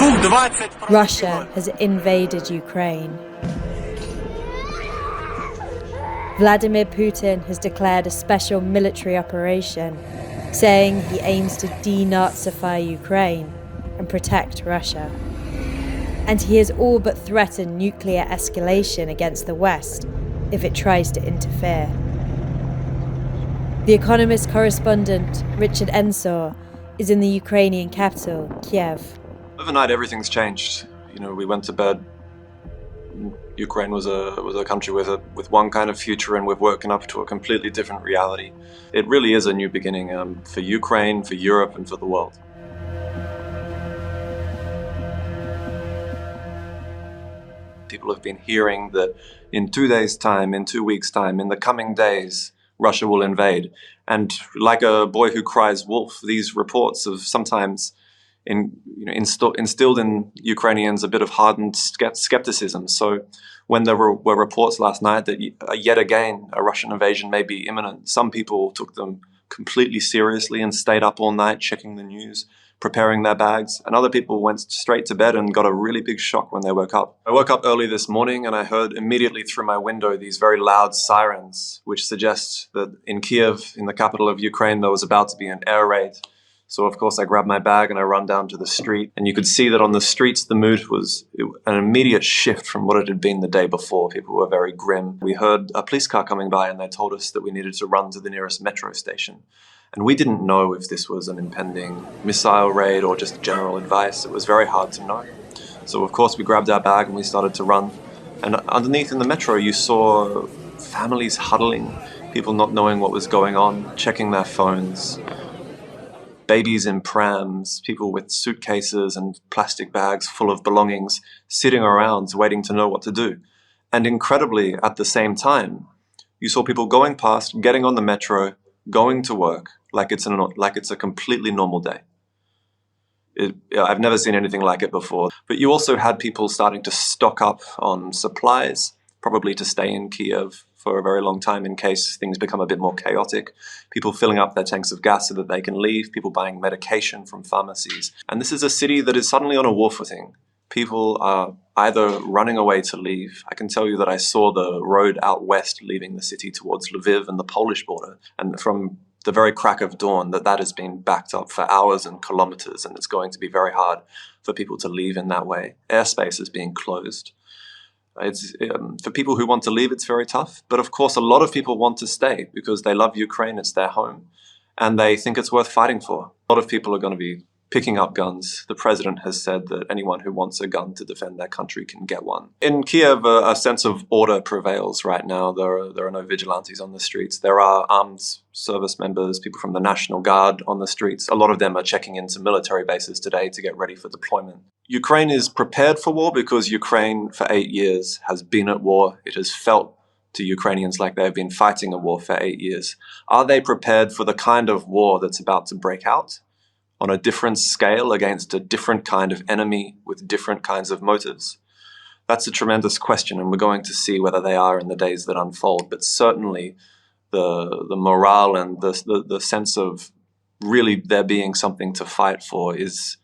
Russia has invaded Ukraine. Vladimir Putin has declared a special military operation, saying he aims to denazify Ukraine and protect Russia. And he has all but threatened nuclear escalation against the West if it tries to interfere. The Economist correspondent Richard Ensor is in the Ukrainian capital, Kiev. Overnight, everything's changed. We went to bed. Ukraine was a country with one kind of future, and we've woken up to a completely different reality. It really is a new beginning for Ukraine, for Europe, and for the world. People have been hearing that in 2 days' time, in 2 weeks' time, in the coming days, Russia will invade. And like a boy who cries wolf, these reports have sometimes instilled in Ukrainians a bit of hardened skepticism. So when there were reports last night that yet again a Russian invasion may be imminent, some people took them completely seriously and stayed up all night checking the news, preparing their bags, and other people went straight to bed and got a really big shock when they woke up. I woke up early this morning and I heard immediately through my window these very loud sirens, which suggest that in Kiev, in the capital of Ukraine, there was about to be an air raid. So of course I grabbed my bag and I run down to the street, and you could see that on the streets the mood was an immediate shift from what it had been the day before. People were very grim. We heard a police car coming by and they told us that we needed to run to the nearest metro station. And we didn't know if this was an impending missile raid or just general advice. It was very hard to know. So of course we grabbed our bag and we started to run. And underneath in the metro you saw families huddling, people not knowing what was going on, checking their phones, babies in prams, people with suitcases and plastic bags full of belongings, sitting around waiting to know what to do. And incredibly, at the same time, you saw people going past, getting on the metro, going to work like it's a completely normal day. I've never seen anything like it before. But you also had people starting to stock up on supplies, probably to stay in Kiev for a very long time in case things become a bit more chaotic. People filling up their tanks of gas so that they can leave, people buying medication from pharmacies. And this is a city that is suddenly on a war footing. People are either running away to leave. I can tell you that I saw the road out west leaving the city towards Lviv and the Polish border. And from the very crack of dawn, that has been backed up for hours and kilometers, and it's going to be very hard for people to leave in that way. Airspace is being closed. It's for people who want to leave, it's very tough. But of course, a lot of people want to stay because they love Ukraine, it's their home, and they think it's worth fighting for. A lot of people are going to be picking up guns. The president has said that anyone who wants a gun to defend their country can get one. In Kiev, a sense of order prevails right now. There are no vigilantes on the streets. There are armed service members, people from the National Guard on the streets. A lot of them are checking into military bases today to get ready for deployment. Ukraine is prepared for war because Ukraine for 8 years has been at war. It has felt to Ukrainians like they've been fighting a war for 8 years. Are they prepared for the kind of war that's about to break out on a different scale against a different kind of enemy with different kinds of motives? That's a tremendous question, and we're going to see whether they are in the days that unfold. But certainly the morale and the sense of really there being something to fight for is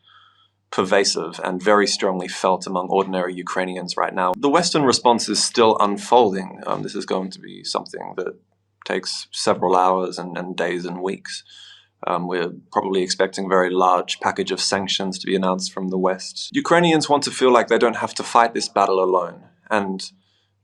pervasive and very strongly felt among ordinary Ukrainians right now. The Western response is still unfolding. This is going to be something that takes several hours and days and weeks. We're probably expecting a very large package of sanctions to be announced from the West. Ukrainians want to feel like they don't have to fight this battle alone, and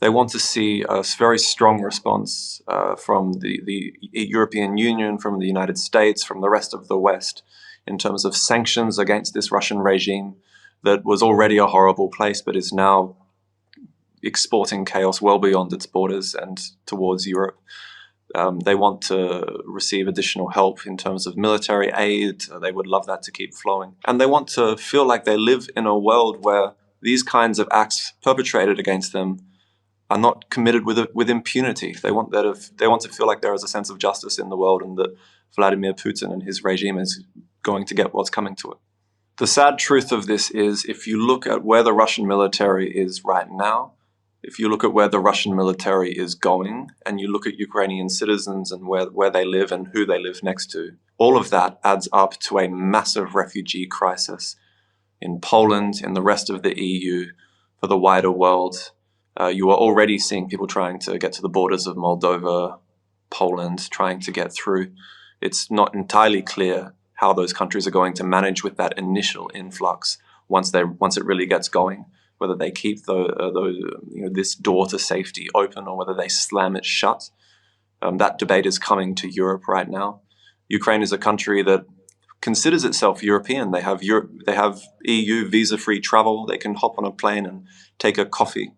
they want to see a very strong response from the European Union, from the United States, from the rest of the West, in terms of sanctions against this Russian regime that was already a horrible place but is now exporting chaos well beyond its borders and towards Europe. They want to receive additional help in terms of military aid. They would love that to keep flowing. And they want to feel like they live in a world where these kinds of acts perpetrated against them are not committed with impunity. They want to feel like there is a sense of justice in the world, and that Vladimir Putin and his regime is going to get what's coming to it. The sad truth of this is, if you look at where the Russian military is right now, if you look at where the Russian military is going, and you look at Ukrainian citizens and where they live and who they live next to, all of that adds up to a massive refugee crisis in Poland, in the rest of the EU, for the wider world. You are already seeing people trying to get to the borders of Moldova, Poland, trying to get through. It's not entirely clear how those countries are going to manage with that initial influx once it really gets going. Whether they keep this door to safety open or whether they slam it shut. That debate is coming to Europe right now. Ukraine is a country that considers itself European. They have EU visa-free travel. They can hop on a plane and take a coffee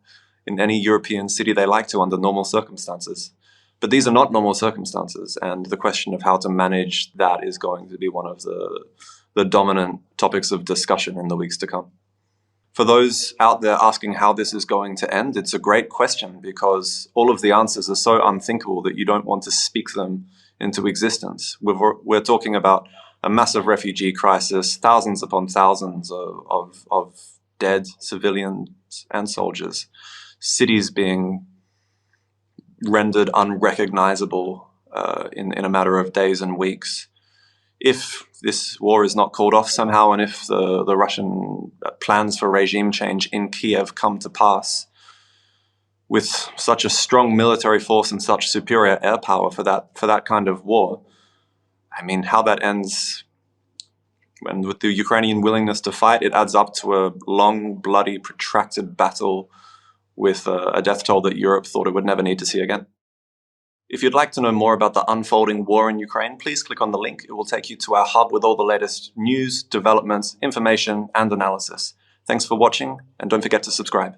in any European city they like to under normal circumstances. But these are not normal circumstances, and the question of how to manage that is going to be one of the dominant topics of discussion in the weeks to come. For those out there asking how this is going to end, it's a great question because all of the answers are so unthinkable that you don't want to speak them into existence. We're talking about a massive refugee crisis, thousands upon thousands of dead civilians and soldiers, cities being rendered unrecognizable in a matter of days and weeks. If this war is not called off somehow, and if the Russian plans for regime change in Kiev come to pass, with such a strong military force and such superior air power for that kind of war, I mean, how that ends, and with the Ukrainian willingness to fight, it adds up to a long, bloody, protracted battle with a death toll that Europe thought it would never need to see again. If you'd like to know more about the unfolding war in Ukraine, please click on the link. It will take you to our hub with all the latest news, developments, information, and analysis. Thanks for watching, and don't forget to subscribe.